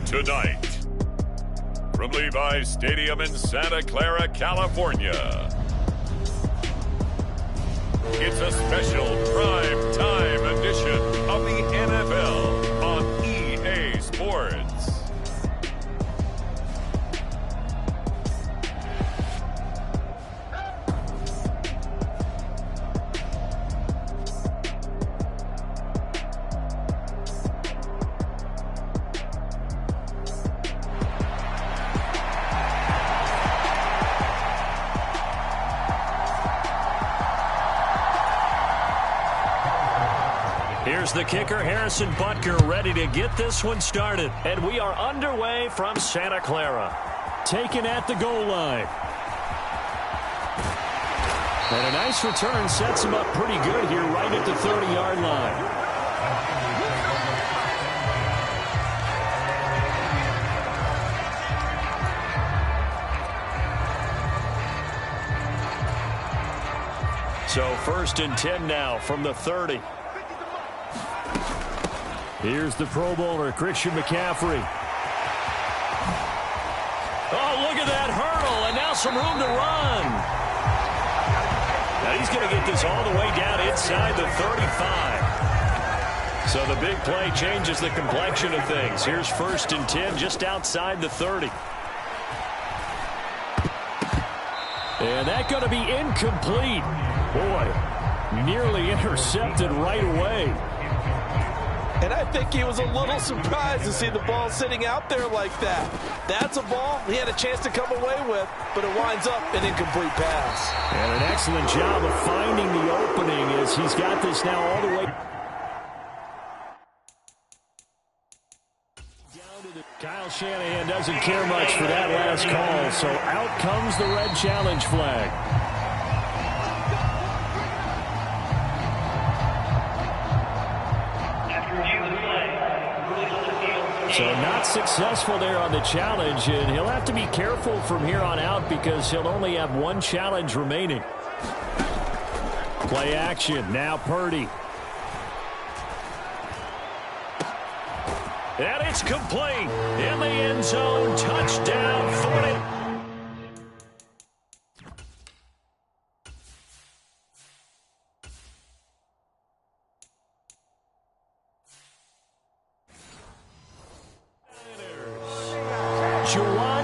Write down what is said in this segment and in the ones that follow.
Tonight, from Levi's Stadium in Santa Clara, California, it's a special prime time edition of the NFL on EA Sports. Here's the kicker, Harrison Butker, ready to get this one started. And we are underway from Santa Clara. Taken at the goal line. And a nice return sets him up pretty good here right at the 30-yard line. So 1st and 10 now from the 30. Here's the Pro Bowler, Christian McCaffrey. Oh, look at that hurdle, and now some room to run. Now he's going to get this all the way down inside the 35. So the big play changes the complexion of things. Here's 1st and 10 just outside the 30. And that's going to be incomplete. Boy, nearly intercepted right away. And I think he was a little surprised to see the ball sitting out there like that. That's a ball he had a chance to come away with, but it winds up an incomplete pass. And an excellent job of finding the opening as he's got this now all the way down to the... Kyle Shanahan doesn't care much for that last call, so out comes the red challenge flag. So not successful there on the challenge, and he'll have to be careful from here on out because he'll only have one challenge remaining. Play action, now Purdy. And it's complete in the end zone, touchdown 40.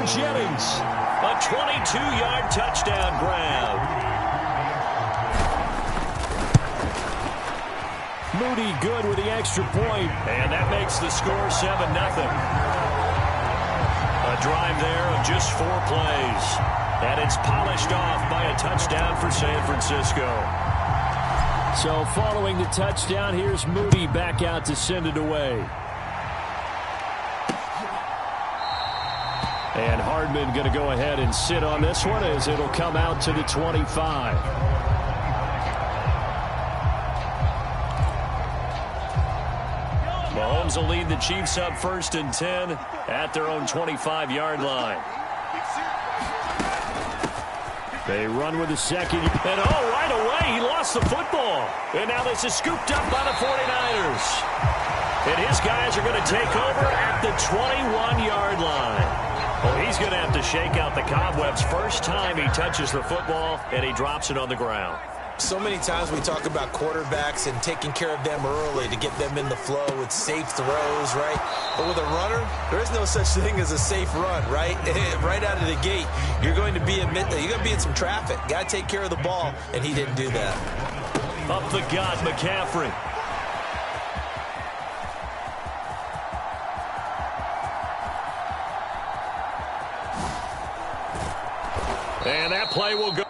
Jennings, a 22-yard touchdown grab. Moody good with the extra point, and that makes the score 7-0. A drive there of just 4 plays, and it's polished off by a touchdown for San Francisco. So following the touchdown, here's Moody back out to send it away. And Hardman going to go ahead and sit on this one as it'll come out to the 25. Mahomes will lead the Chiefs up 1st and 10 at their own 25-yard line. They run with the second. And right away, he lost the football. And now this is scooped up by the 49ers. And his guys are going to take over at the 21-yard line. Well, he's going to have to shake out the cobwebs first time he touches the football, and he drops it on the ground. So many times we talk about quarterbacks and taking care of them early to get them in the flow with safe throws, right? But with a runner, there is no such thing as a safe run, right? Right out of the gate, you're going to be in some traffic. Got to take care of the ball, and he didn't do that. Up the gut, McCaffrey. And that play will go.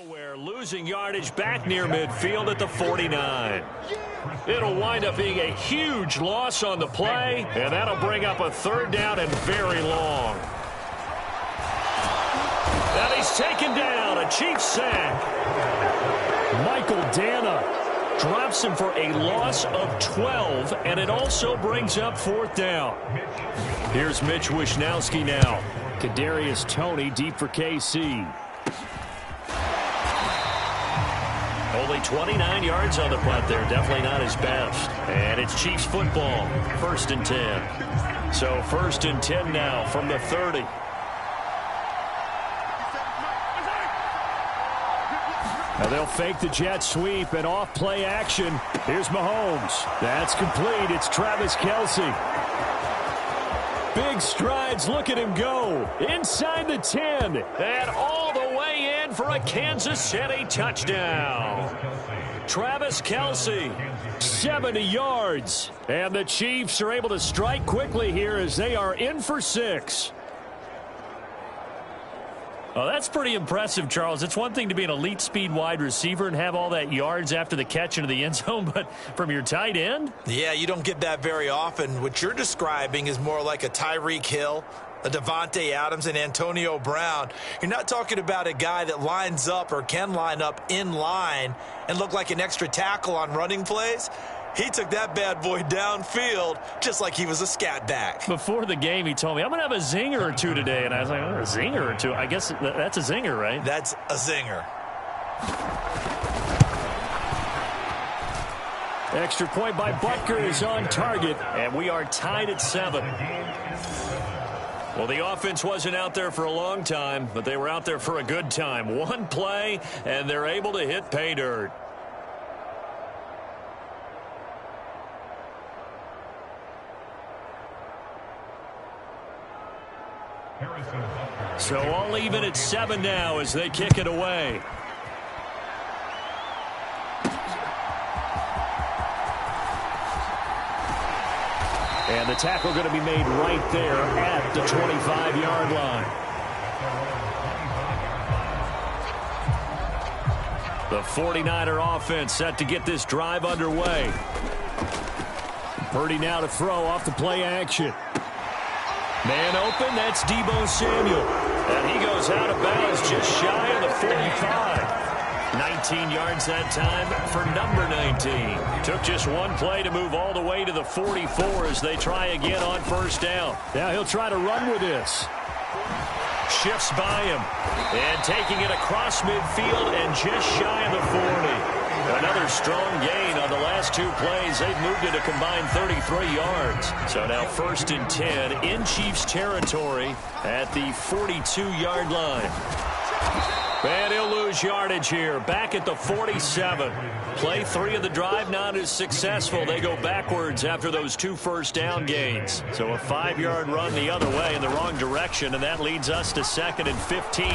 nowhere, losing yardage back near midfield at the 49. It'll wind up being a huge loss on the play, and that'll bring up a third down and very long. And he's taken down, a Chiefs sack. Michael Dana drops him for a loss of 12, and it also brings up fourth down. Here's Mitch Wishnowski now. Kadarius Toney deep for KC. Only 29 yards on the punt there. Definitely not his best. And it's Chiefs football. 1st and 10. So 1st and 10 now from the 30. Now they'll fake the jet sweep and off play action. Here's Mahomes. That's complete. It's Travis Kelce. Big strides. Look at him go. Inside the 10. And all the way in for a Kansas City touchdown. Travis Kelce, 70 yards. And the Chiefs are able to strike quickly here as they are in for 6. Well, that's pretty impressive, Charles. It's one thing to be an elite speed wide receiver and have all that yards after the catch into the end zone, but from your tight end? Yeah, you don't get that very often. What you're describing is more like a Tyreek Hill, a Devontae Adams, and Antonio Brown. You're not talking about a guy that lines up or can line up in line and look like an extra tackle on running plays. He took that bad boy downfield just like he was a scat back. Before the game, he told me, I'm going to have a zinger or two today. And I was like, oh, a zinger or two? I guess that's a zinger, right? That's a zinger. Extra point by Butker is on target, and we are tied at 7. Well, the offense wasn't out there for a long time, but they were out there for a good time. One play, and they're able to hit pay dirt. So all even at 7 now as they kick it away. And the tackle going to be made right there at the 25-yard line. The 49er offense set to get this drive underway. Purdy now to throw off the play action. Man open, that's Deebo Samuel. And he goes out of bounds just shy of the 45. 19 yards that time for number 19. Took just one play to move all the way to the 44 as they try again on 1st down. Now he'll try to run with this. Shifts by him. And taking it across midfield and just shy of the 40. Another strong gain on the last 2 plays. They've moved it a combined 33 yards. So now 1st and 10 in Chiefs territory at the 42-yard line. And he'll lose yardage here. Back at the 47. Play 3 of the drive not as successful. They go backwards after those 2 first down gains. So a 5-yard run the other way in the wrong direction, and that leads us to 2nd and 15.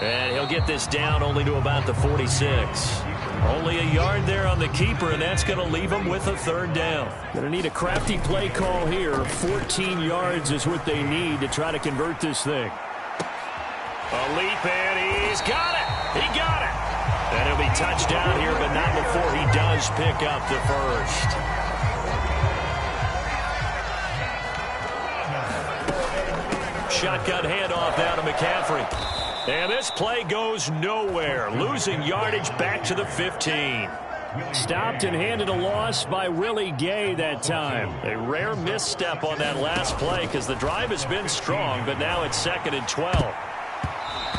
And he'll get this down only to about the 46. Only a yard there on the keeper, and that's going to leave him with a 3rd down. Going to need a crafty play call here. 14 yards is what they need to try to convert this thing. A leap, and he's got it. He got it. And he'll be touched down here, but not before he does pick up the first. Shotgun handoff now to McCaffrey. And this play goes nowhere. Losing yardage back to the 15. Stopped and handed a loss by Willie Gay that time. A rare misstep on that last play because the drive has been strong, but now it's 2nd and 12.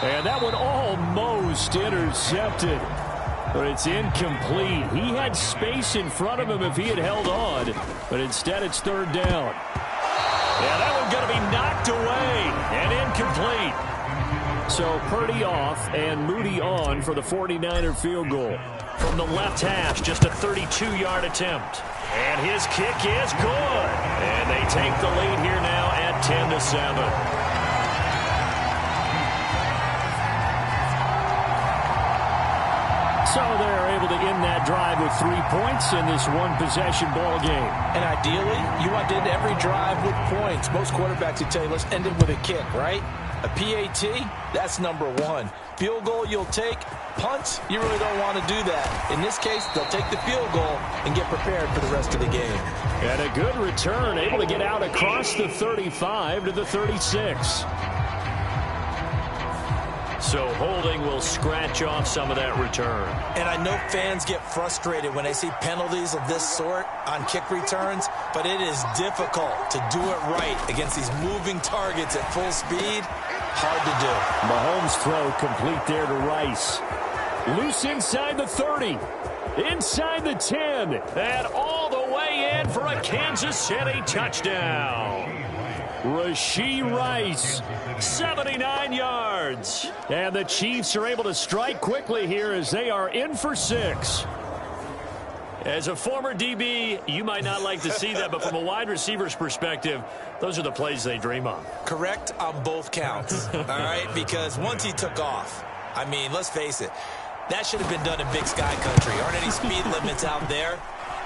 And that one almost intercepted, but it's incomplete. He had space in front of him if he had held on, but instead it's 3rd down. Yeah, that one going to be knocked away and incomplete. So Purdy off and Moody on for the 49er field goal. From the left hash, just a 32-yard attempt. And his kick is good. And they take the lead here now at 10-7. So they're able to end that drive with 3 points in this one-possession ball game. And ideally, you want to end every drive with points. Most quarterbacks would tell you, let's end it with a kick, right? A PAT, that's number 1. Field goal you'll take. Punts, you really don't want to do that. In this case, they'll take the field goal and get prepared for the rest of the game. And a good return, able to get out across the 35 to the 36. So holding will scratch off some of that return. And I know fans get frustrated when they see penalties of this sort on kick returns, but it is difficult to do it right against these moving targets at full speed. Hard to do. Mahomes' throw complete there to Rice. Loose inside the 30. Inside the 10. And all the way in for a Kansas City touchdown. Rashee Rice, 79 yards. And the Chiefs are able to strike quickly here as they are in for 6. As a former DB, you might not like to see that, but from a wide receiver's perspective, those are the plays they dream of. Correct on both counts, all right? Because once he took off, I mean, let's face it, that should have been done in Big Sky Country. Aren't any speed limits out there?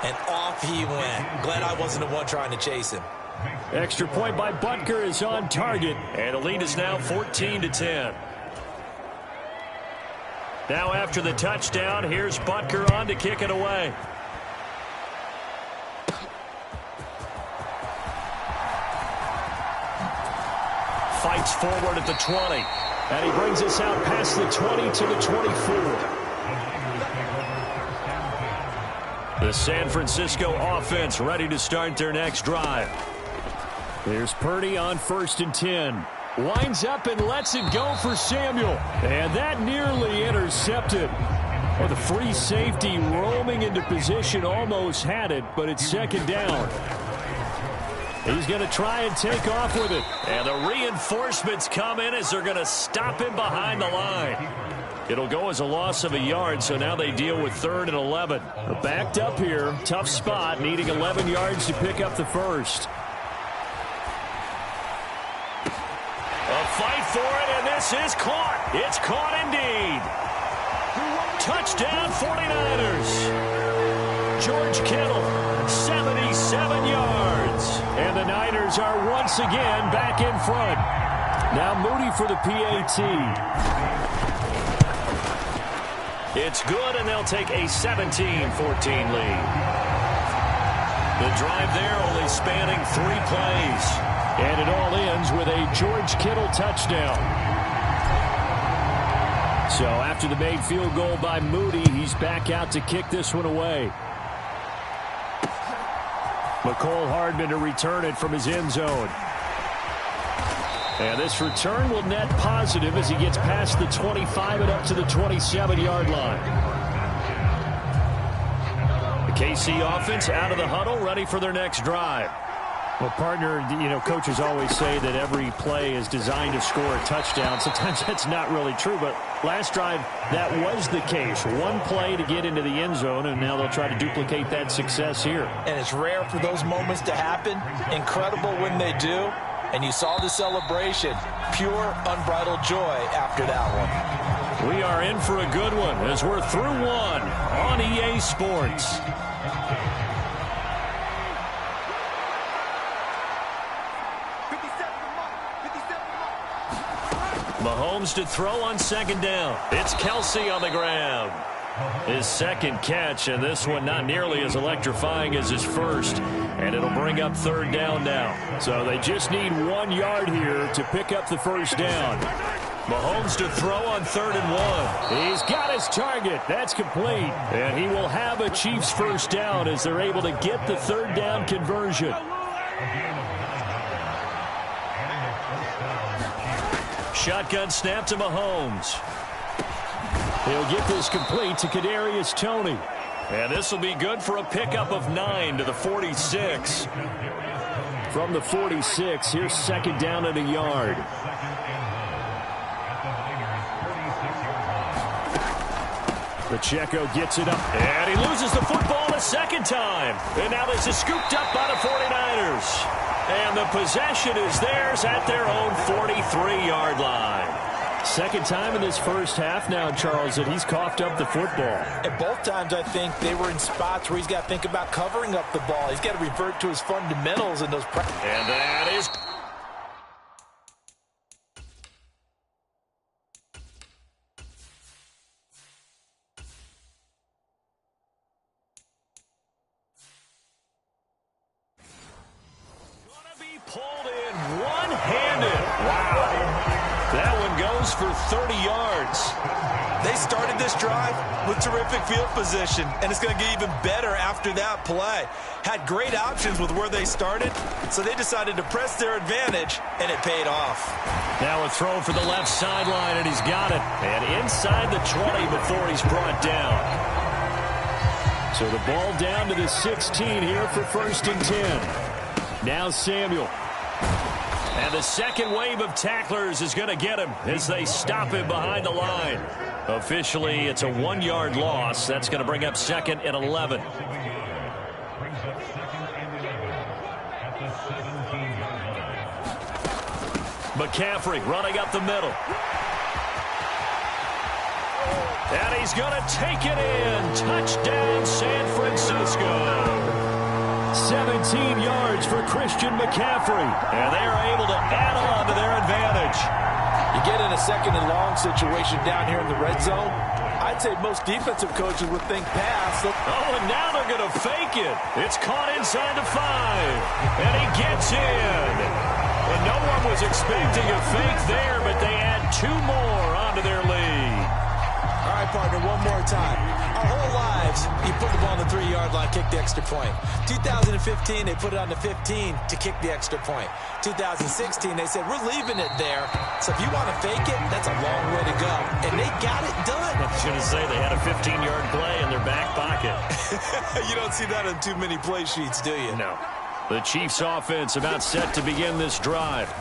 And off he went. Glad I wasn't the one trying to chase him. Extra point by Butker is on target, and the lead is now 14-10. Now after the touchdown, here's Butker on to kick it away. Fights forward at the 20, and he brings us out past the 20 to the 24. The San Francisco offense ready to start their next drive. There's Purdy on 1st and 10. Winds up and lets it go for Samuel. And that nearly intercepted. Well, the free safety roaming into position almost had it, but it's 2nd down. He's going to try and take off with it. And the reinforcements come in as they're going to stop him behind the line. It'll go as a loss of a yard, so now they deal with 3rd and 11. Backed up here, tough spot, needing 11 yards to pick up the first. A fight for it, and this is caught. It's caught indeed. Touchdown 49ers. George Kittle, 77 yards. And the Niners are once again back in front. Now Moody for the PAT. It's good, and they'll take a 17-14 lead. The drive there only spanning 3 plays. And it all ends with a George Kittle touchdown. So after the made field goal by Moody, he's back out to kick this one away. McCole Hardman to return it from his end zone. And this return will net positive as he gets past the 25 and up to the 27-yard line. The KC offense out of the huddle, ready for their next drive. Well, partner, coaches always say that every play is designed to score a touchdown. Sometimes that's not really true, but last drive, that was the case. One play to get into the end zone, and now they'll try to duplicate that success here. And it's rare for those moments to happen. Incredible when they do. And you saw the celebration. Pure, unbridled joy after that one. We are in for a good one as we're through one on EA Sports. Mahomes to throw on 2nd down. It's Kelsey on the ground. His 2nd catch, and this one not nearly as electrifying as his first. And it'll bring up 3rd down now. So they just need 1 yard here to pick up the first down. Mahomes to throw on 3rd and 1. He's got his target. That's complete. And he will have a Chiefs first down as they're able to get the 3rd down conversion. Shotgun snap to Mahomes. He'll get this complete to Kadarius Toney. And this will be good for a pickup of 9 to the 46. From the 46, here's 2nd down and a yard. Pacheco gets it up, and he loses the football the 2nd time. And now this is scooped up by the 49ers. And the possession is theirs at their own 43-yard line. 2nd time in this first half now, Charles, that he's coughed up the football. And both times, I think, they were in spots where he's got to think about covering up the ball. He's got to revert to his fundamentals in those. And that is... goes for 30 yards. They started this drive with terrific field position, and it's going to get even better after that play. Had great options with where they started, so they decided to press their advantage, and it paid off. Now a throw for the left sideline, and he's got it. And inside the 20 before he's brought down. So the ball down to the 16 here for 1st and 10. Now Samuel. And the second wave of tacklers is going to get him as they stop him behind the line. Officially, it's a 1-yard loss. That's going to bring up 2nd and 11. McCaffrey running up the middle. And he's going to take it in. Touchdown, San Francisco. 17 yards for Christian McCaffrey. And they are able to add on to their advantage. You get in a 2nd and long situation down here in the red zone. I'd say most defensive coaches would think pass. Oh, and now they're going to fake it. It's caught inside the 5. And he gets in. And no one was expecting a fake there, but they add 2 more onto their lead. All right, partner, one more time. Our whole lives, you put the ball on the 3-yard line, kick the extra point. 2015, they put it on the 15 to kick the extra point. 2016, they said, we're leaving it there. So if you want to fake it, that's a long way to go. And they got it done. I was going to say they had a 15-yard play in their back pocket. You don't see that on too many play sheets, do you? No. The Chiefs offense about set to begin this drive.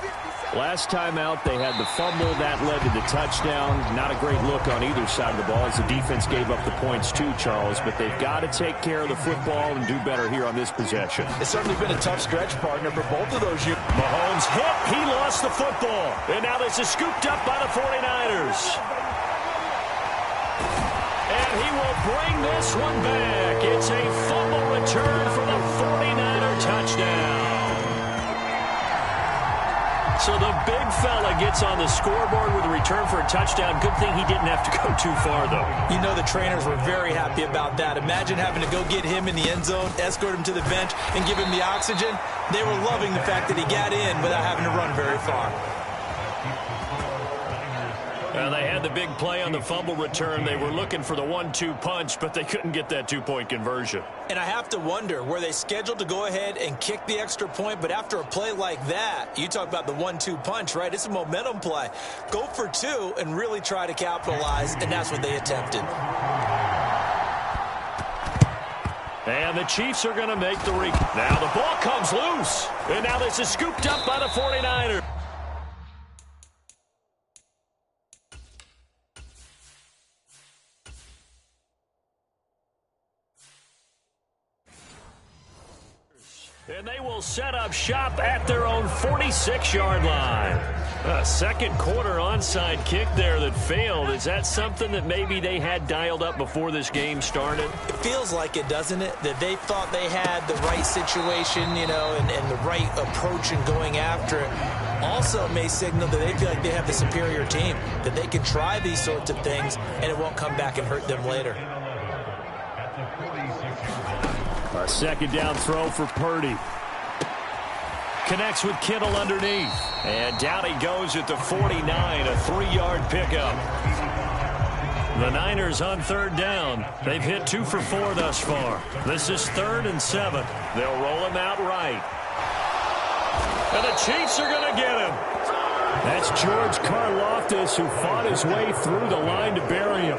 Last time out, they had the fumble. That led to the touchdown. Not a great look on either side of the ball as the defense gave up the points too, Charles. But they've got to take care of the football and do better here on this possession. It's certainly been a tough stretch, partner, for both of those units. Mahomes hit. He lost the football. And now this is scooped up by the 49ers. And he will bring this one back. It's a fumble return for the 49er touchdown. So the big fella gets on the scoreboard with a return for a touchdown. Good thing he didn't have to go too far, though. You know the trainers were very happy about that. Imagine having to go get him in the end zone, escort him to the bench, and give him the oxygen. They were loving the fact that he got in without having to run very far. They had the big play on the fumble return. They were looking for the 1-2 punch, but they couldn't get that 2-point conversion. And I have to wonder, were they scheduled to go ahead and kick the extra point? But after a play like that, you talk about the 1-2 punch, right? It's a momentum play. Go for 2 and really try to capitalize, and that's what they attempted. And the Chiefs are going to make the Now the ball comes loose. And now this is scooped up by the 49ers. And they will set up shop at their own 46-yard line. A second quarter onside kick there that failed. Is that something that maybe they had dialed up before this game started? It feels like it, doesn't it? That they thought they had the right situation, you know, and the right approach in going after it. Also may signal that they feel like they have the superior team, that they can try these sorts of things, and it won't come back and hurt them later. A second down throw for Purdy. Connects with Kittle underneath. And down he goes at the 49, a 3-yard pickup. The Niners on 3rd down. They've hit 2 for 4 thus far. This is 3rd and 7. They'll roll him out right. And the Chiefs are going to get him. That's George Karlaftis, who fought his way through the line to bury him.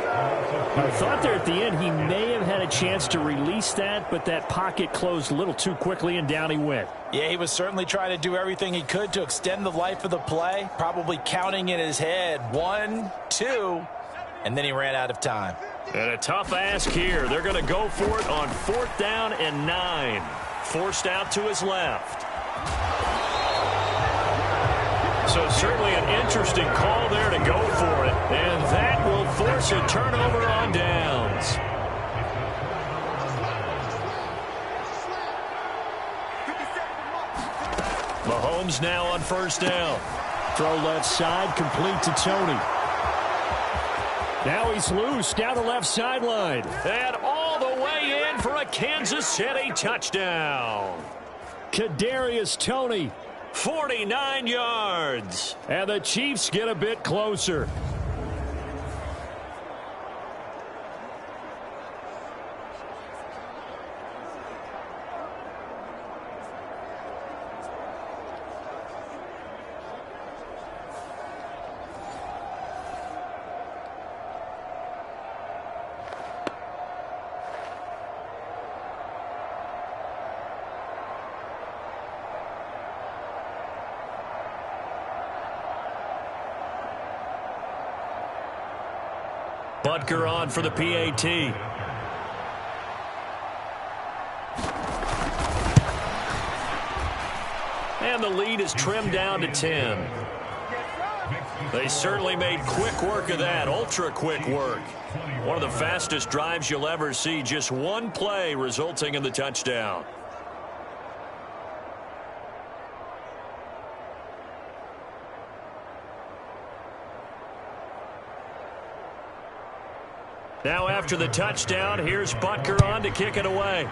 I thought there at the end he may have had a chance to release that, but that pocket closed a little too quickly, and down he went. Yeah, he was certainly trying to do everything he could to extend the life of the play, probably counting in his head 1, 2, and then he ran out of time. And a tough ask here. They're going to go for it on 4th down and 9. Forced out to his left. So certainly an interesting call there to go for it. And that will force a turnover on downs. Mahomes now on 1st down. Throw left side, complete to Tony. Now he's loose down the left sideline. And all the way in for a Kansas City touchdown. Kadarius Toney 49 yards. And the Chiefs get a bit closer. Butker on for the PAT. And the lead is trimmed down to 10. They certainly made quick work of that, ultra quick work. One of the fastest drives you'll ever see, just one play resulting in the touchdown. Now after the touchdown, here's Butker on to kick it away.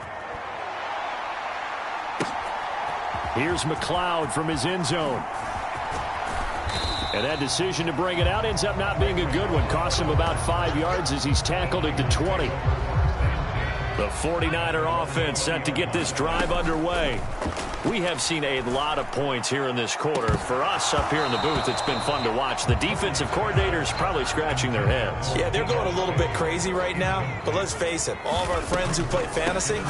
Here's McLeod from his end zone. And that decision to bring it out ends up not being a good one. Costs him about 5 yards as he's tackled at the 20. The 49er offense set to get this drive underway. We have seen a lot of points here in this quarter. For us up here in the booth, it's been fun to watch. The defensive coordinators probably scratching their heads. Yeah, they're going a little bit crazy right now. But let's face it, all of our friends who play fantasy,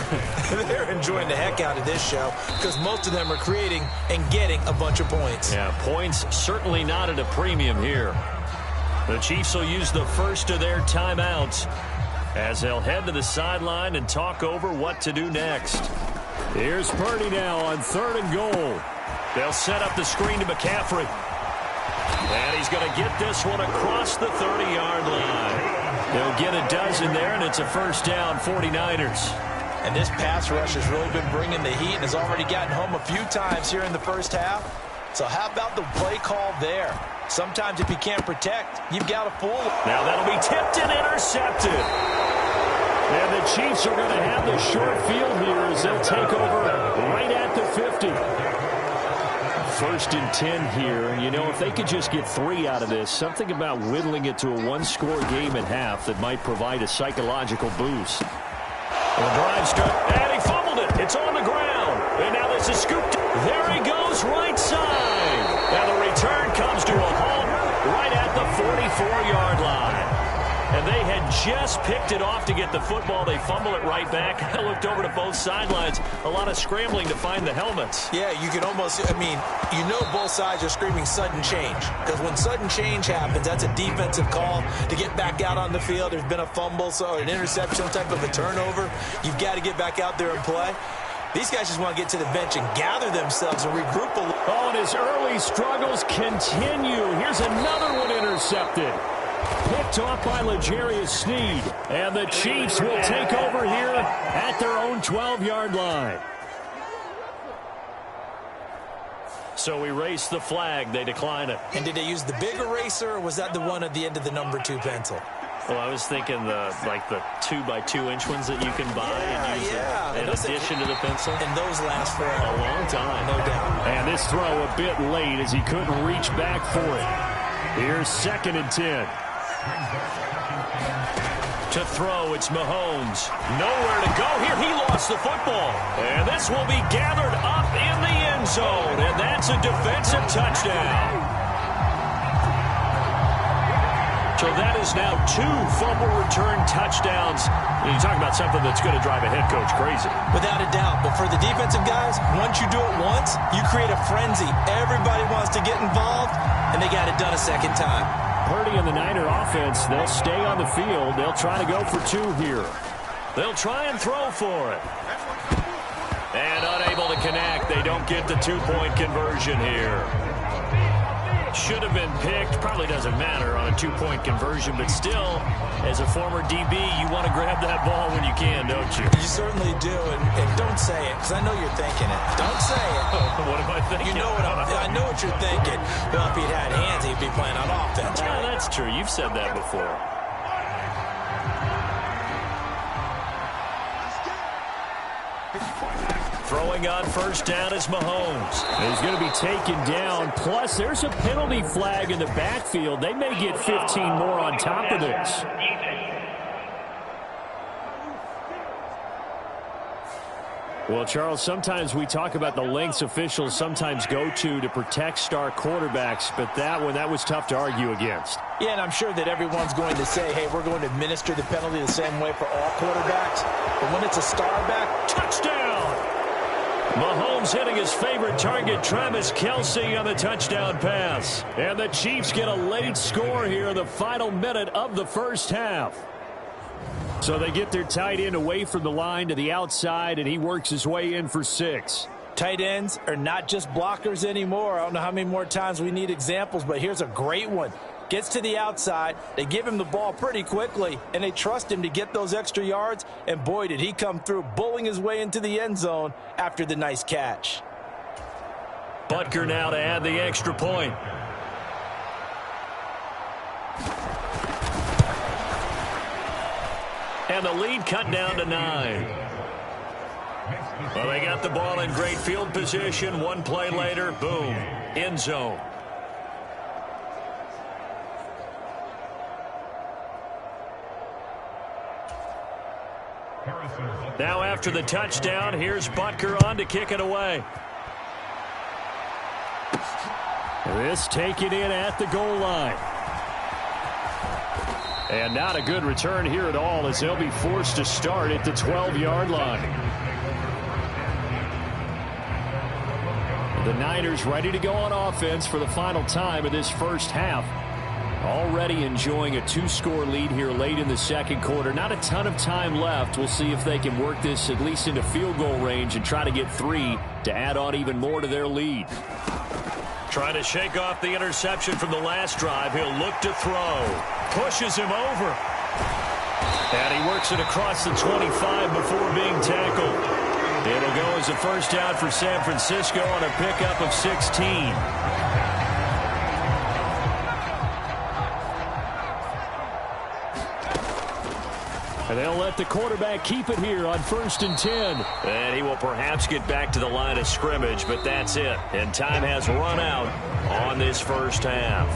they're enjoying the heck out of this show because most of them are creating and getting a bunch of points. Yeah, points certainly not at a premium here. The Chiefs will use the first of their timeouts as they'll head to the sideline and talk over what to do next. Here's Purdy now on 3rd and goal. They'll set up the screen to McCaffrey. And he's going to get this one across the 30-yard line. They'll get a dozen there, and it's a first down, 49ers. And this pass rush has really been bringing the heat and has already gotten home a few times here in the first half. So how about the play call there? Sometimes if you can't protect, you've got to fool them. Now that'll be tipped and intercepted. And the Chiefs are going to have the short field here as they'll take over right at the 50. 1st and 10 here. And, you know, if they could just get 3 out of this, something about whittling it to a one-score game at half that might provide a psychological boost. And the drive start, and he fumbled it. It's on the ground. And now this is scooped. There he goes, right side. Now the return comes to a halt right at the 44-yard line. And they had just picked it off to get the football. They fumble it right back. I looked over to both sidelines. A lot of scrambling to find the helmets. Yeah, you can almost, I mean, you know both sides are screaming sudden change. Because when sudden change happens, that's a defensive call to get back out on the field. There's been a fumble, so an interception, some type of a turnover. You've got to get back out there and play. These guys just want to get to the bench and gather themselves and regroup a little. Oh, and his early struggles continue. Here's another one intercepted. Picked off by L'Jarius Sneed. And the Chiefs will take over here at their own 12-yard line. So we race the flag. They decline it. And did they use the big eraser, or was that the one at the end of the number 2 pencil? Well, I was thinking the 2x2-inch ones that you can buy and use in addition to the pencil. And those last for a long time. No doubt. And this throw a bit late as he couldn't reach back for it. Here's 2nd and 10. To throw, it's Mahomes. Nowhere to go here. He lost the football. And this will be gathered up in the end zone. And that's a defensive touchdown. So that is now 2 fumble return touchdowns. You talk about something that's going to drive a head coach crazy. Without a doubt. But for the defensive guys, once you do it once, you create a frenzy. Everybody wants to get involved, and they got it done a second time. Purdy and the Niner offense, they'll stay on the field. They'll try to go for 2 here. They'll try and throw for it. And unable to connect. They don't get the 2-point conversion here. Should have been picked. Probably doesn't matter on a 2-point conversion, but still, as a former DB, you want to grab that ball when you can, don't you? You certainly do, and don't say it, because I know you're thinking it. Don't say it. What am I thinking? You know what I know what you're thinking. Well, if he'd had hands, he'd be playing on offense. Yeah, that's true. You've said that before. Throwing on first down is Mahomes. He's going to be taken down. Plus, there's a penalty flag in the backfield. They may get 15 more on top of this. Well, Charles, sometimes we talk about the lengths officials sometimes go to protect star quarterbacks, but that was tough to argue against. Yeah, and I'm sure that everyone's going to say, hey, we're going to administer the penalty the same way for all quarterbacks. But when it's a star back, touchdown! Mahomes hitting his favorite target, Travis Kelce, on the touchdown pass. And the Chiefs get a late score here in the final minute of the first half. So they get their tight end away from the line to the outside, and he works his way in for 6. Tight ends are not just blockers anymore. I don't know how many more times we need examples, but here's a great one. Gets to the outside, they give him the ball pretty quickly, and they trust him to get those extra yards, and boy, did he come through, bullying his way into the end zone after the nice catch. Butker now to add the extra point. And the lead cut down to 9. Well, they got the ball in great field position. One play later, boom, end zone. Now after the touchdown, here's Butker on to kick it away. This taken in at the goal line. And not a good return here at all, as they'll be forced to start at the 12-yard line. The Niners ready to go on offense for the final time of this first half. Already enjoying a 2-score lead here late in the second quarter. Not a ton of time left. We'll see if they can work this at least into field goal range and try to get 3 to add on even more to their lead. Trying to shake off the interception from the last drive. He'll look to throw. Pushes him over. And he works it across the 25 before being tackled. It'll go as a first down for San Francisco on a pickup of 16. And they'll let the quarterback keep it here on 1st and 10. And he will perhaps get back to the line of scrimmage, but that's it. And time has run out on this first half.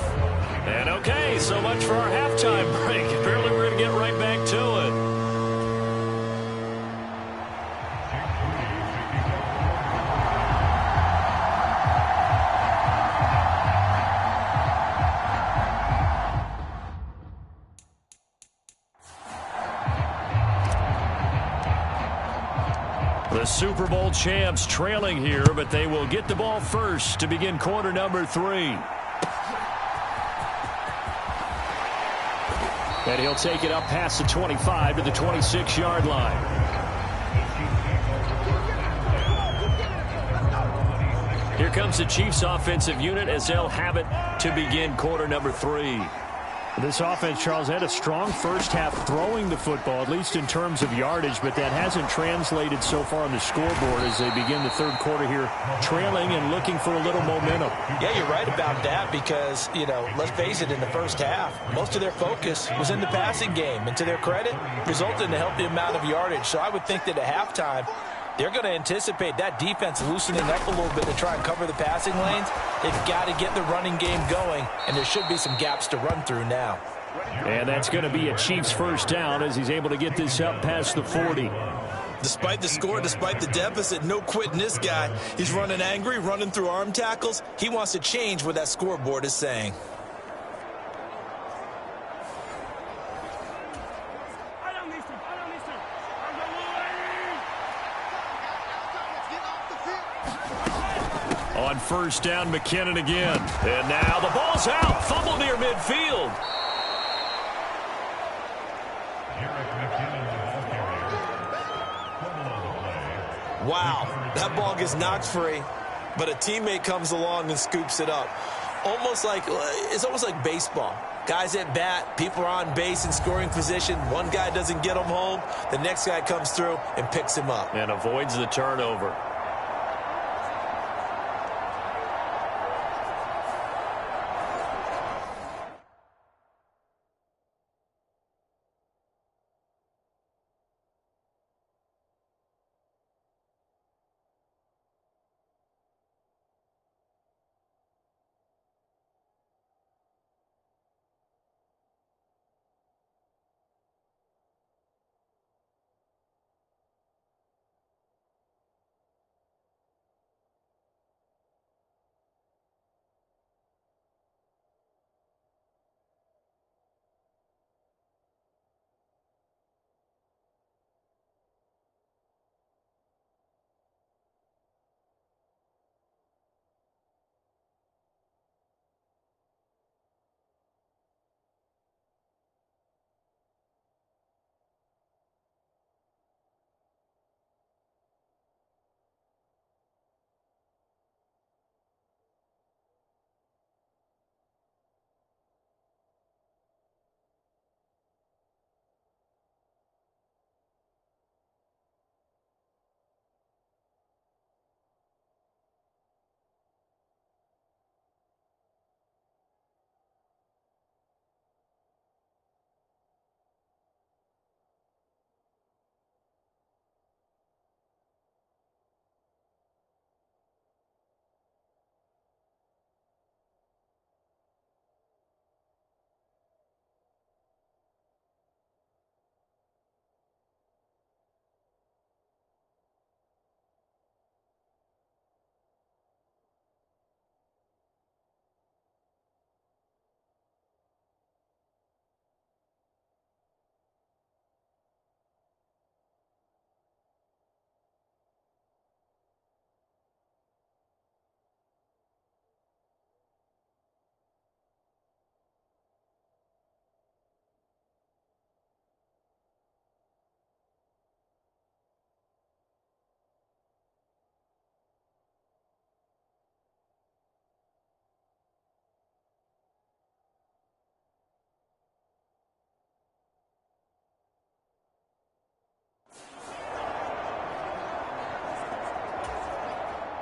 And okay, so much for our halftime break. Apparently we're going to get right back to it. The Super Bowl champs trailing here, but they will get the ball first to begin quarter number 3. And he'll take it up past the 25 to the 26-yard line. Here comes the Chiefs offensive unit as they'll have it to begin quarter number 3. This offense, Charles, had a strong first half throwing the football, at least in terms of yardage, but that hasn't translated so far on the scoreboard as they begin the third quarter here, trailing and looking for a little momentum. Yeah, you're right about that because, let's face it, in the first half, most of their focus was in the passing game, and to their credit, resulted in a healthy amount of yardage. So I would think that at halftime, they're going to anticipate that defense loosening up a little bit to try and cover the passing lanes. They've got to get the running game going, and there should be some gaps to run through now. And that's going to be a Chiefs first down as he's able to get this up past the 40. Despite the score, despite the deficit, no quitting this guy. He's running angry, running through arm tackles. He wants to change what that scoreboard is saying. On first down, McKinnon again. And now the ball's out. Fumble near midfield. Wow, that ball gets knocked free, but a teammate comes along and scoops it up. It's almost like baseball. Guys at bat, people are on base in scoring position. One guy doesn't get him home. The next guy comes through and picks him up. And avoids the turnover.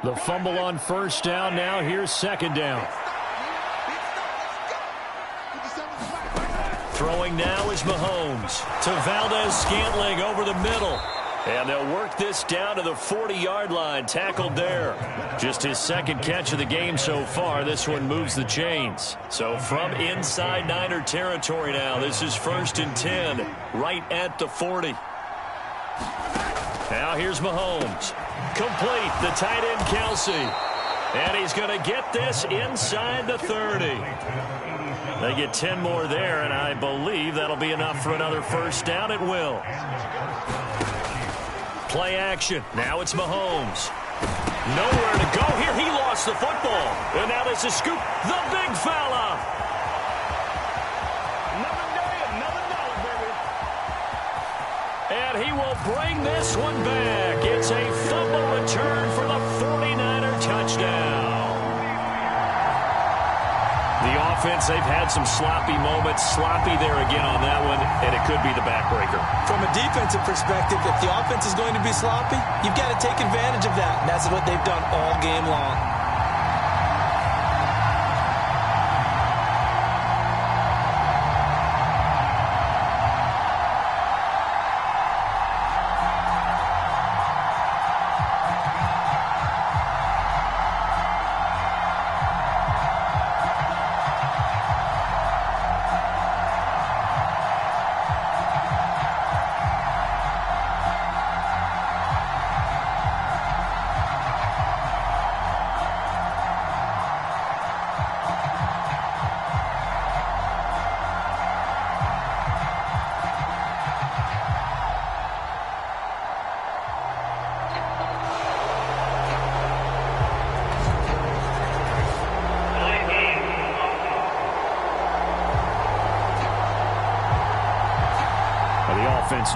The fumble on first down. Now here's second down. Throwing now is Mahomes to Valdez-Scantling over the middle. And they'll work this down to the 40-yard line, tackled there. Just his second catch of the game so far. This one moves the chains. So from inside Niner territory now, this is 1st and 10, right at the 40. Now here's Mahomes. Complete, the tight end Kelsey. And he's going to get this inside the 30. They get 10 more there, and I believe that'll be enough for another first down. It will. Play action. Now it's Mahomes. Nowhere to go here. He lost the football. And now there's a scoop. The big fella. Another day, another dollar, baby. And he will bring this one back. It's a fumble return for the 49er touchdown. The offense, they've had some sloppy moments. Sloppy there again on that one, and it could be the backbreaker. From a defensive perspective, if the offense is going to be sloppy, you've got to take advantage of that. And that's what they've done all game long.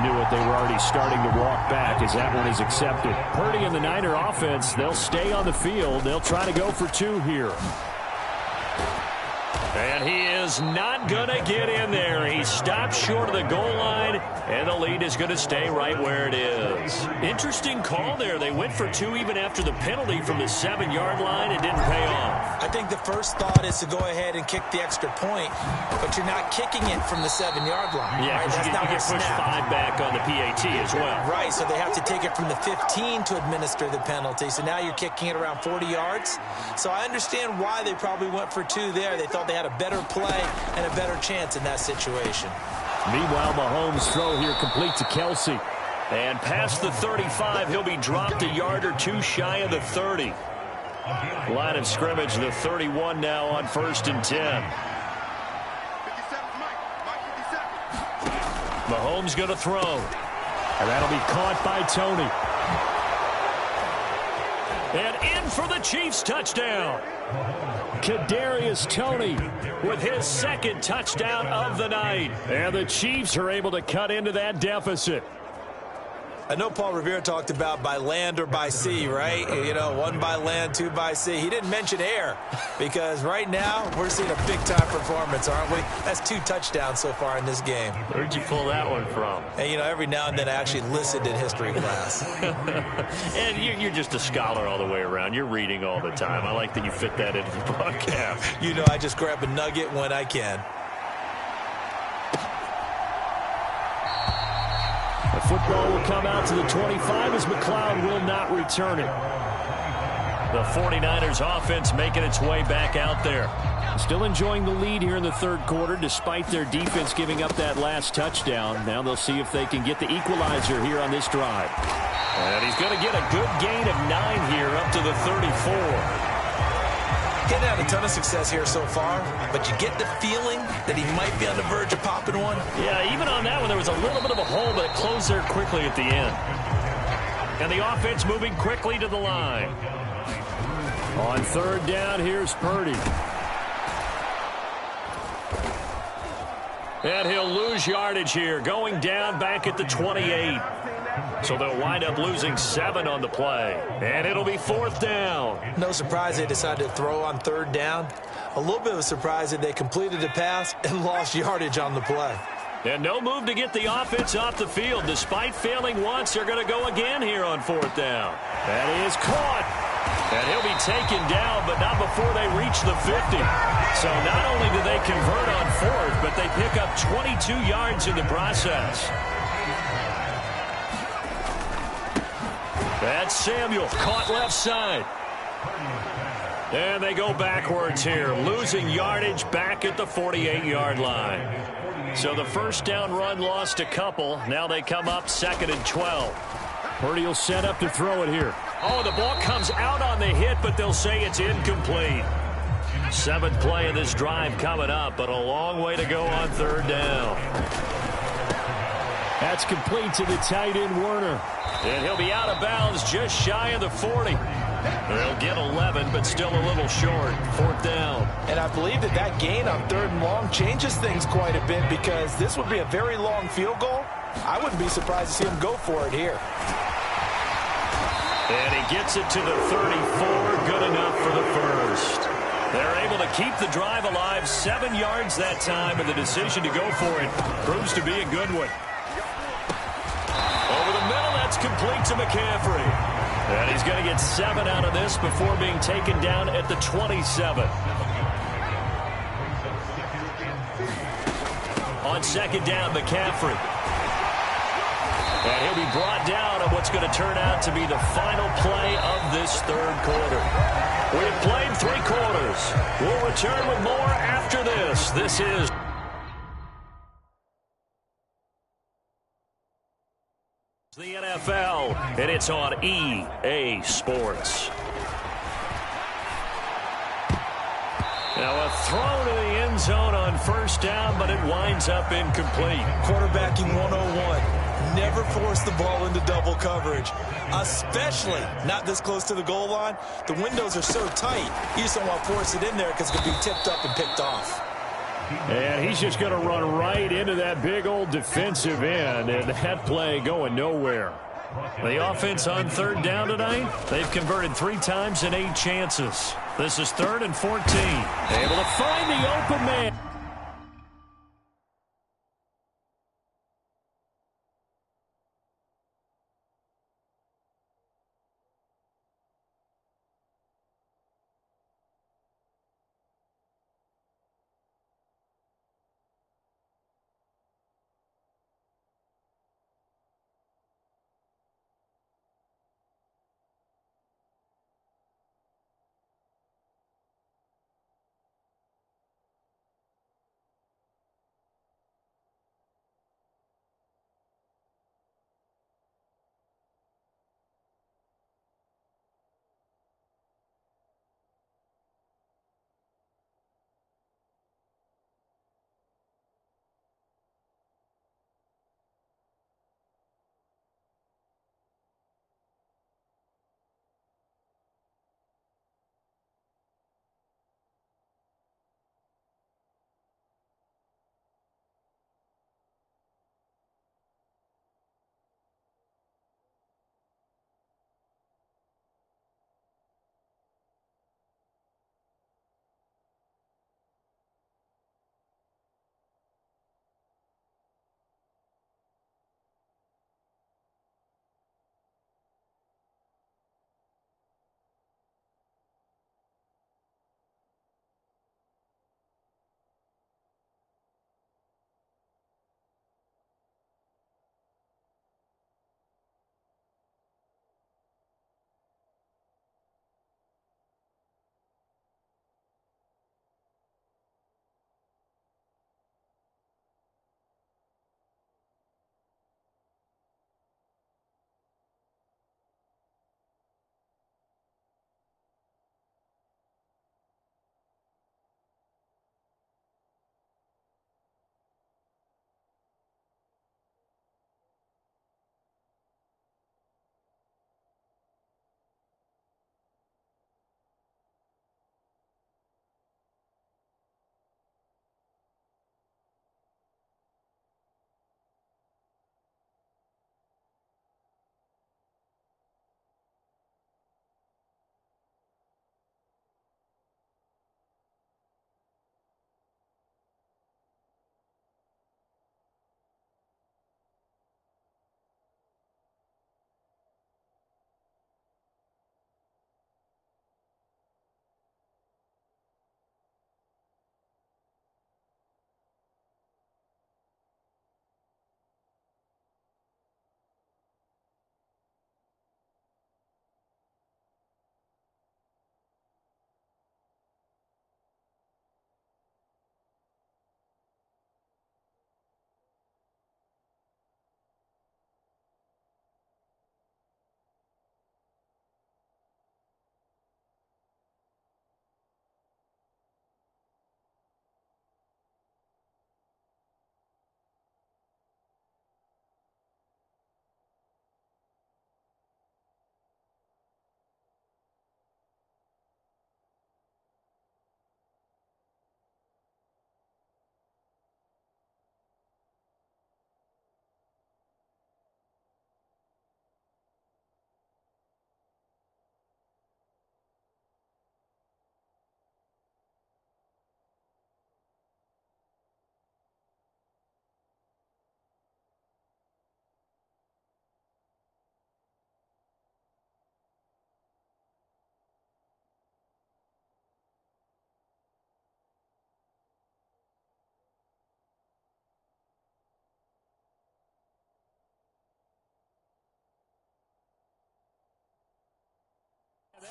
Knew it. They were already starting to walk back as that one is accepted. Purdy and the Niner offense, they'll stay on the field. They'll try to go for 2 here. And he is not going to get in there. He stopped short of the goal line, and the lead is going to stay right where it is. Interesting call there. They went for 2 even after the penalty from the 7-yard line. It didn't pay off. I think the first thought is to go ahead and kick the extra point, but you're not kicking it from the 7-yard line. Yeah, right? That's not you get pushed 5 back on the PAT as well. Right, so they have to take it from the 15 to administer the penalty. So now you're kicking it around 40 yards. So I understand why they probably went for 2 there. They thought they had a better play and a better chance in that situation. Meanwhile, Mahomes' throw here complete to Kelsey. And past the 35, he'll be dropped a yard or 2 shy of the 30. Line of scrimmage, the 31 now on 1st and 10. Mahomes going to throw. And that'll be caught by Tony. And in for the Chiefs touchdown. Kadarius Toney with his 2nd touchdown of the night. And the Chiefs are able to cut into that deficit. I know Paul Revere talked about by land or by sea, right? You know, 1 by land, 2 by sea. He didn't mention air because right now we're seeing a big-time performance, aren't we? That's 2 touchdowns so far in this game. Where'd you pull that one from? And, you know, every now and then I actually listened in history class. And you're just a scholar all the way around. You're reading all the time. I like that you fit that into the broadcast. You know, I just grab a nugget when I can. The football will come out to the 25 as McLeod will not return it. The 49ers offense making its way back out there. Still enjoying the lead here in the 3rd quarter despite their defense giving up that last touchdown. Now they'll see if they can get the equalizer here on this drive. And he's going to get a good gain of 9 here up to the 34. Getting out a ton of success here so far, but you get the feeling that he might be on the verge of popping one. Yeah, even on that one, there was a little bit of a hole, but it closed there quickly at the end. And the offense moving quickly to the line. On 3rd down, here's Purdy. And he'll lose yardage here, going down back at the 28. So they'll wind up losing 7 on the play. And it'll be 4th down. No surprise they decided to throw on 3rd down. A little bit of a surprise that they completed the pass and lost yardage on the play. And no move to get the offense off the field. Despite failing once, they're going to go again here on 4th down. That is caught. And he'll be taken down, but not before they reach the 50. So not only do they convert on fourth, but they pick up 22 yards in the process. That's Samuel, caught left side. And they go backwards here, losing yardage back at the 48-yard line. So the first down run lost a couple. Now they come up 2nd and 12. Purdy will set up to throw it here. Oh, the ball comes out on the hit, but they'll say it's incomplete. 7th play of this drive coming up, but a long way to go on 3rd down. That's complete to the tight end, Werner. And he'll be out of bounds just shy of the 40. They'll get 11, but still a little short. 4th down. And I believe that gain on 3rd and long changes things quite a bit, because this would be a very long field goal. I wouldn't be surprised to see him go for it here. And he gets it to the 34. Good enough for the first. They're able to keep the drive alive. 7 yards that time, and the decision to go for it proves to be a good one. Over the middle, that's complete to McCaffrey. And he's going to get 7 out of this before being taken down at the 27. On 2nd down, McCaffrey. And he'll be brought down on what's going to turn out to be the final play of this 3rd quarter. We have played 3 quarters. We'll return with more after this. This is the NFL, and it's on EA Sports. Now a throw to the end zone on 1st down, but it winds up incomplete. Quarterbacking 101. Never force the ball into double coverage, especially not this close to the goal line. The windows are so tight, you just don't want to force it in there because it could be tipped up and picked off. And he's just going to run right into that big old defensive end, and that play going nowhere. The offense on 3rd down tonight, they've converted 3 times in 8 chances. This is 3rd and 14. Able to find the open man.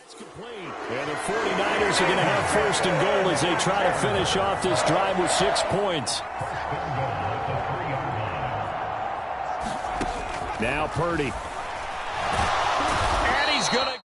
And the 49ers are going to have first and goal as they try to finish off this drive with 6 points. Now Purdy. And he's going to...